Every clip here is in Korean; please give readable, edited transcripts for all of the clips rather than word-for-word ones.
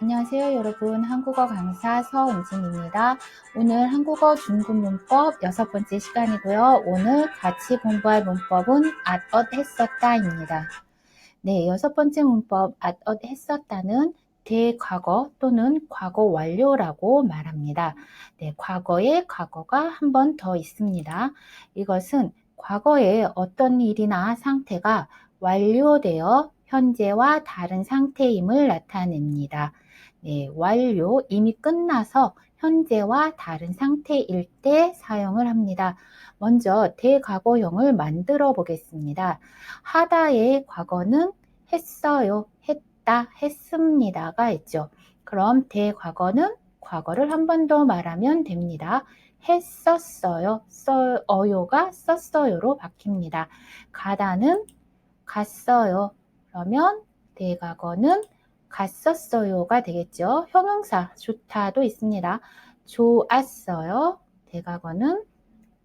안녕하세요, 여러분. 한국어 강사 서은진입니다. 오늘 한국어 중급 문법 6번째 시간이고요. 오늘 같이 공부할 문법은 했었다입니다. 네, 6번째 문법 했었다는 대과거 또는 과거 완료라고 말합니다. 네, 과거에 과거가 한 번 더 있습니다. 이것은 과거에 어떤 일이나 상태가 완료되어 현재와 다른 상태임을 나타냅니다. 네, 완료, 이미 끝나서 현재와 다른 상태일 때 사용을 합니다. 먼저 대과거형을 만들어 보겠습니다. 하다의 과거는 했어요, 했다, 했습니다가 있죠. 그럼 대과거는 과거를 한 번 더 말하면 됩니다. 했었어요, 어요가 썼어요로 바뀝니다. 가다는 갔어요. 그러면 대과거는 갔었어요가 되겠죠. 형용사 좋다도 있습니다. 좋았어요. 대과거는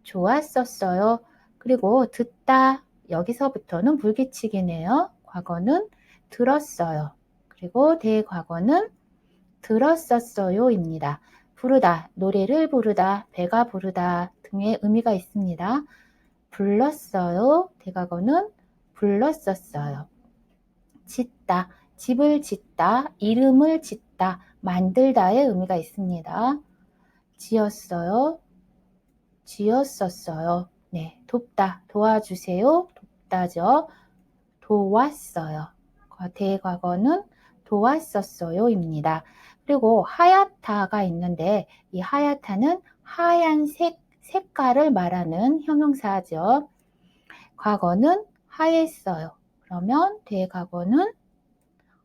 좋았었어요. 그리고 듣다 여기서부터는 불규칙이네요. 과거는 들었어요. 그리고 대과거는 들었었어요입니다. 부르다, 노래를 부르다, 배가 부르다 등의 의미가 있습니다. 불렀어요. 대과거는 불렀었어요. 짓다, 집을 짓다, 이름을 짓다, 만들다의 의미가 있습니다. 지었어요. 지었었어요. 네, 돕다, 도와주세요. 돕다죠. 도왔어요. 대과거는 도왔었어요입니다. 그리고 하얗다가 있는데 이 하얗다는 하얀색, 색깔을 말하는 형용사죠. 과거는 하였어요. 그러면 대과거는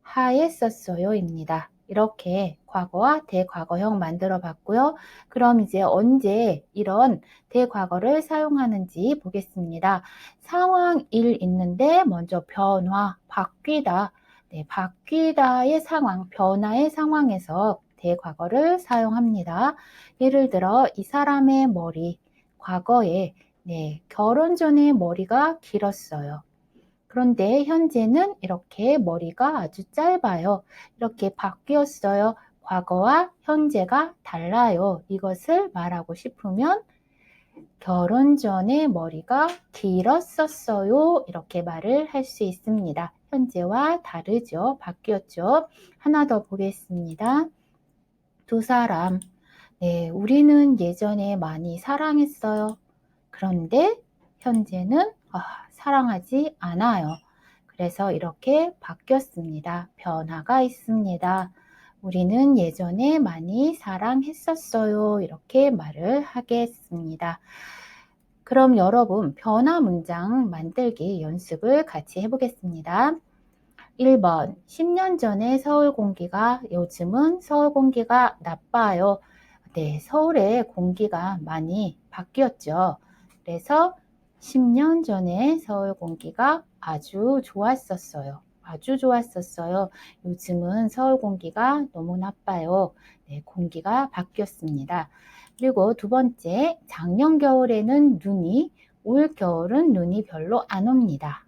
하였었어요입니다. 이렇게 과거와 대과거형 만들어 봤고요. 그럼 이제 언제 이런 대과거를 사용하는지 보겠습니다. 상황 1 있는데 먼저 변화, 바뀌다. 네, 바뀌다의 상황, 변화의 상황에서 대과거를 사용합니다. 예를 들어 이 사람의 머리, 과거에 결혼 전에 머리가 길었어요. 그런데 현재는 이렇게 머리가 아주 짧아요. 이렇게 바뀌었어요. 과거와 현재가 달라요. 이것을 말하고 싶으면 결혼 전에 머리가 길었었어요. 이렇게 말을 할 수 있습니다. 현재와 다르죠. 바뀌었죠. 하나 더 보겠습니다. 두 사람. 네, 우리는 예전에 많이 사랑했어요. 그런데 현재는 사랑하지 않아요. 그래서 이렇게 바뀌었습니다. 변화가 있습니다. 우리는 예전에 많이 사랑했었어요. 이렇게 말을 하겠습니다. 그럼 여러분 변화 문장 만들기 연습을 같이 해보겠습니다. 1번 10년 전에 서울 공기가 요즘은 서울 공기가 나빠요. 네, 서울의 공기가 많이 바뀌었죠. 그래서 10년 전에 서울 공기가 아주 좋았었어요. 아주 좋았었어요. 요즘은 서울 공기가 너무 나빠요. 네, 공기가 바뀌었습니다. 그리고 두 번째, 작년 겨울에는 눈이, 올 겨울은 눈이 별로 안 옵니다.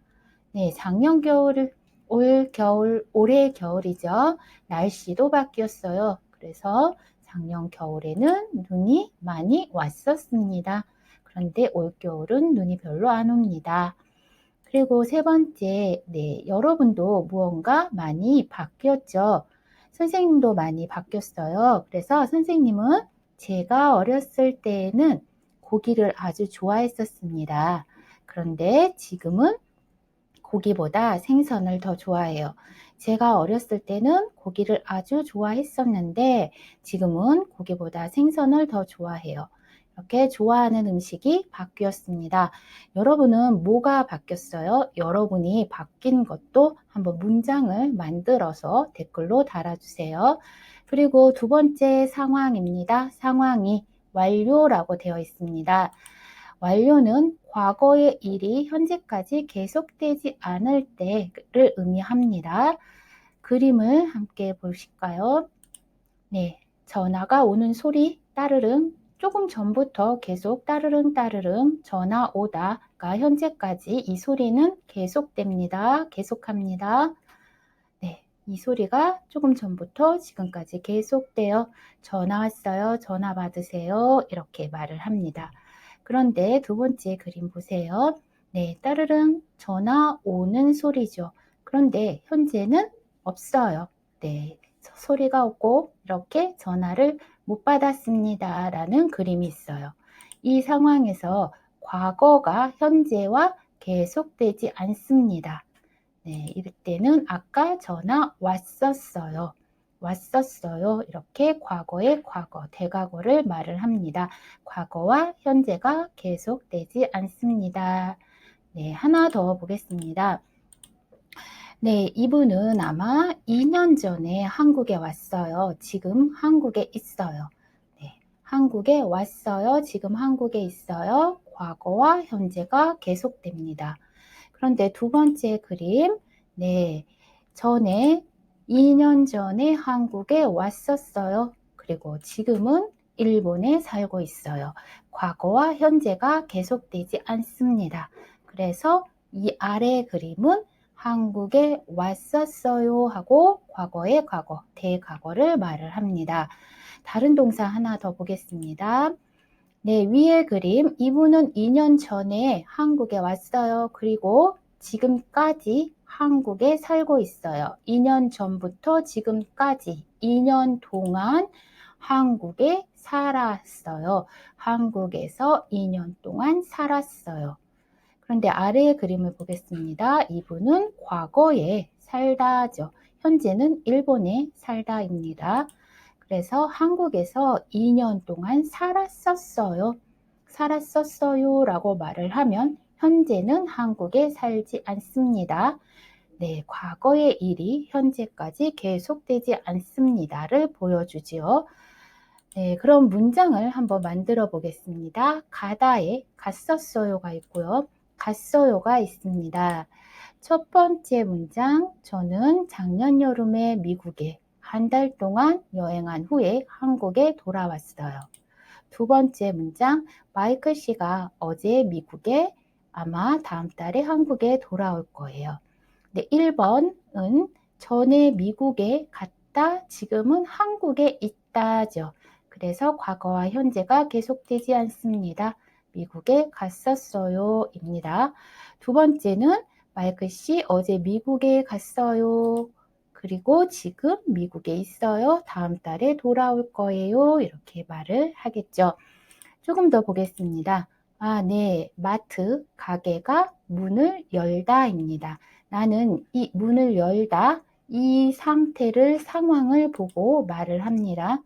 네, 작년 겨울, 올 겨울, 올해 겨울이죠. 날씨도 바뀌었어요. 그래서 작년 겨울에는 눈이 많이 왔었습니다. 그런데 올 겨울은 눈이 별로 안 옵니다. 그리고 세 번째, 여러분도 무언가 많이 바뀌었죠. 선생님도 많이 바뀌었어요. 그래서 선생님은 제가 어렸을 때에는 고기를 아주 좋아했었습니다. 그런데 지금은 고기보다 생선을 더 좋아해요. 제가 어렸을 때는 고기를 아주 좋아했었는데 지금은 고기보다 생선을 더 좋아해요. 이렇게 좋아하는 음식이 바뀌었습니다. 여러분은 뭐가 바뀌었어요? 여러분이 바뀐 것도 한번 문장을 만들어서 댓글로 달아주세요. 그리고 두 번째 상황입니다. 상황이 완료라고 되어 있습니다. 완료는 과거의 일이 현재까지 계속되지 않을 때를 의미합니다. 그림을 함께 보실까요? 네, 전화가 오는 소리 따르릉 조금 전부터 계속 따르릉 따르릉 전화 오다가 현재까지 이 소리는 계속됩니다. 계속합니다. 네, 이 소리가 조금 전부터 지금까지 계속돼요. 전화 왔어요. 전화 받으세요. 이렇게 말을 합니다. 그런데 두 번째 그림 보세요. 네, 따르릉 전화 오는 소리죠. 그런데 현재는 없어요. 네, 소리가 없고 이렇게 전화를 못 받았습니다. 라는 그림이 있어요. 이 상황에서 과거가 현재와 계속되지 않습니다. 네, 이럴 때는 아까 전화 왔었어요. 왔었어요. 이렇게 과거의 과거, 대과거를 말을 합니다. 과거와 현재가 계속되지 않습니다. 네, 하나 더 보겠습니다. 네, 이분은 아마 2년 전에 한국에 왔어요. 지금 한국에 있어요. 네, 한국에 왔어요. 지금 한국에 있어요. 과거와 현재가 계속됩니다. 그런데 두 번째 그림, 네, 전에 2년 전에 한국에 왔었어요. 그리고 지금은 일본에 살고 있어요. 과거와 현재가 계속되지 않습니다. 그래서 이 아래 그림은 한국에 왔었어요 하고 과거의 과거, 대과거를 말을 합니다. 다른 동사 하나 더 보겠습니다. 네, 위의 그림, 이분은 2년 전에 한국에 왔어요. 그리고 지금까지 한국에 살고 있어요. 2년 전부터 지금까지 2년 동안 한국에 살았어요. 한국에서 2년 동안 살았어요. 그런데 아래의 그림을 보겠습니다. 이분은 과거에 살다죠. 현재는 일본에 살다입니다. 그래서 한국에서 2년 동안 살았었어요. 살았었어요 라고 말을 하면 현재는 한국에 살지 않습니다. 네, 과거의 일이 현재까지 계속되지 않습니다를 보여주지요. 네, 그럼 문장을 한번 만들어 보겠습니다. 가다에 갔었어요가 있고요. 갔어요가 있습니다. 첫 번째 문장, 저는 작년 여름에 미국에 한 달 동안 여행한 후에 한국에 돌아왔어요. 두 번째 문장, 마이클 씨가 어제 미국에 아마 다음 달에 한국에 돌아올 거예요. 네, 1번은 전에 미국에 갔다, 지금은 한국에 있다죠. 그래서 과거와 현재가 계속되지 않습니다. 미국에 갔었어요 입니다. 두 번째는 마이클 씨 어제 미국에 갔어요. 그리고 지금 미국에 있어요. 다음 달에 돌아올 거예요. 이렇게 말을 하겠죠. 조금 더 보겠습니다. 아, 네. 마트, 가게가 문을 열다입니다. 나는 이 문을 열다, 이 상태를, 상황을 보고 말을 합니다.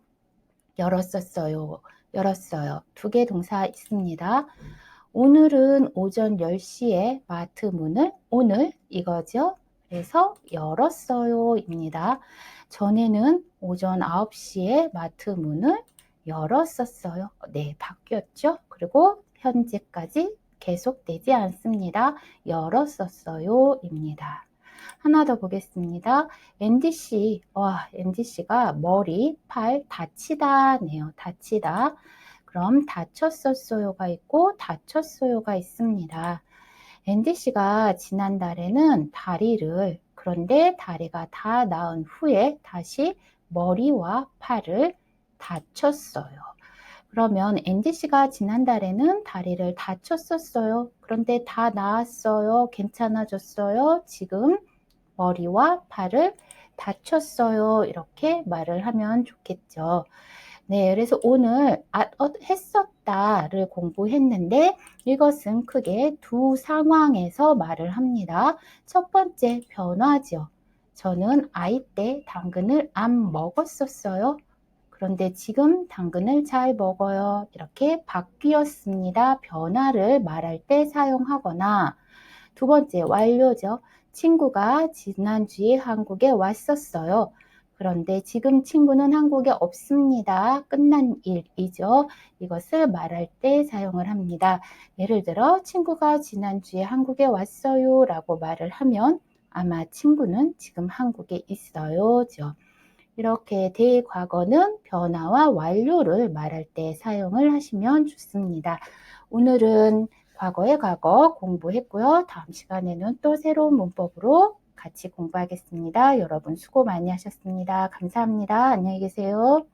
열었었어요. 열었어요. 두 개 동사 있습니다. 오늘은 오전 10시에 마트 문을, 오늘 이거죠. 그래서 열었어요 입니다. 전에는 오전 9시에 마트 문을 열었었어요. 네, 바뀌었죠. 그리고 현재까지 계속되지 않습니다. 열었었어요 입니다. 하나 더 보겠습니다. 앤디 씨, 앤디 씨가 머리, 팔 다치다네요. 다치다. 그럼 다쳤었어요가 있고 다쳤어요가 있습니다. 앤디 씨가 지난달에는 그런데 다리가 다 나은 후에 다시 머리와 팔을 다쳤어요. 그러면 앤디 씨가 지난달에는 다리를 다쳤었어요. 그런데 다 나았어요. 괜찮아졌어요. 지금 머리와 팔을 다쳤어요. 이렇게 말을 하면 좋겠죠. 네, 그래서 오늘 했었다를 공부했는데 이것은 크게 두 상황에서 말을 합니다. 첫 번째 변화죠. 저는 아이 때 당근을 안 먹었었어요. 그런데 지금 당근을 잘 먹어요. 이렇게 바뀌었습니다. 변화를 말할 때 사용하거나 두 번째 완료죠. 친구가 지난주에 한국에 왔었어요. 그런데 지금 친구는 한국에 없습니다. 끝난 일이죠. 이것을 말할 때 사용을 합니다. 예를 들어 친구가 지난주에 한국에 왔어요 라고 말을 하면 아마 친구는 지금 한국에 있어요죠. 이렇게 대과거는 변화와 완료를 말할 때 사용을 하시면 좋습니다. 오늘은 과거의 과거 공부했고요. 다음 시간에는 또 새로운 문법으로 같이 공부하겠습니다. 여러분 수고 많이 하셨습니다. 감사합니다. 안녕히 계세요.